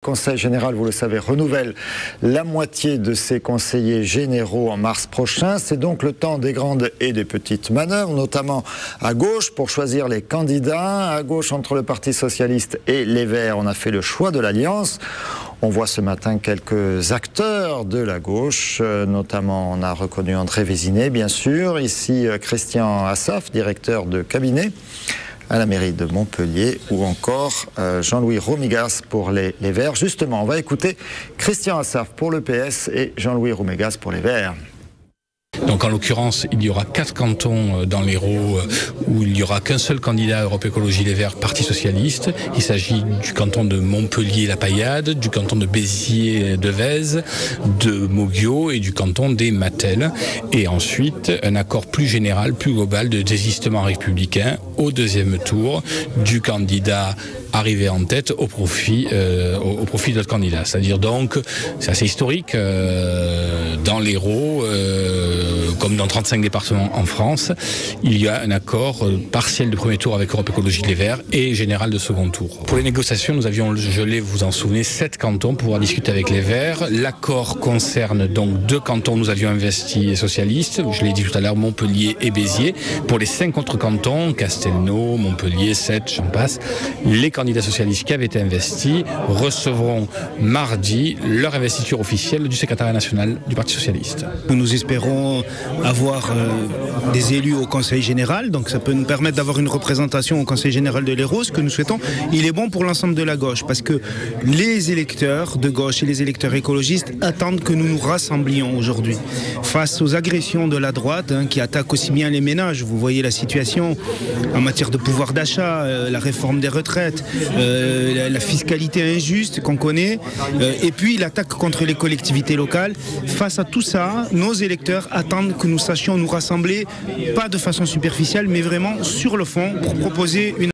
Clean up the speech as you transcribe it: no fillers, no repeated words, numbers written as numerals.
Conseil général, vous le savez, renouvelle la moitié de ses conseillers généraux en mars prochain. C'est donc le temps des grandes et des petites manœuvres, notamment à gauche pour choisir les candidats. À gauche, entre le Parti socialiste et les Verts, on a fait le choix de l'alliance. On voit ce matin quelques acteurs de la gauche, notamment on a reconnu André Vézinet, bien sûr. Ici, Christian Assaf, directeur de cabinet à la mairie de Montpellier, ou encore Jean-Louis Romigas pour les Verts. Justement, on va écouter Christian Assaf pour le PS et Jean-Louis Romigas pour les Verts. Donc en l'occurrence, il y aura 4 cantons dans l'Hérault où il n'y aura qu'un seul candidat Europe Écologie Les Verts, Parti Socialiste. Il s'agit du canton de Montpellier-La Paillade, du canton de Béziers-Devèze, de Moguio et du canton des Mattel. Et ensuite, un accord plus général, plus global de désistement républicain au deuxième tour du candidat arrivé en tête au profit de l'autre candidat. C'est-à-dire donc, c'est assez historique, dans l'Hérault, comme dans 35 départements en France, il y a un accord partiel de premier tour avec Europe Écologie Les Verts et général de second tour. Pour les négociations, nous avions gelé, vous vous en souvenez, 7 cantons pour pouvoir discuter avec les Verts. L'accord concerne donc 2 cantons, nous avions investi socialistes, je l'ai dit tout à l'heure, Montpellier et Béziers. Pour les 5 autres cantons, Castelnau, Montpellier, Sète, j'en passe, les candidats socialistes qui avaient été investis recevront mardi leur investiture officielle du secrétariat national du Parti socialiste. Nous espérons avoir des élus au Conseil général, donc ça peut nous permettre d'avoir une représentation au Conseil général de l'Hérault, ce que nous souhaitons. Il est bon pour l'ensemble de la gauche, parce que les électeurs de gauche et les électeurs écologistes attendent que nous nous rassemblions aujourd'hui. Face aux agressions de la droite, qui attaquent aussi bien les ménages, vous voyez la situation en matière de pouvoir d'achat, la réforme des retraites, la fiscalité injuste qu'on connaît, et puis l'attaque contre les collectivités locales. Face à tout ça, nos électeurs attendent que nous sachions nous rassembler, pas de façon superficielle, mais vraiment sur le fond, pour proposer une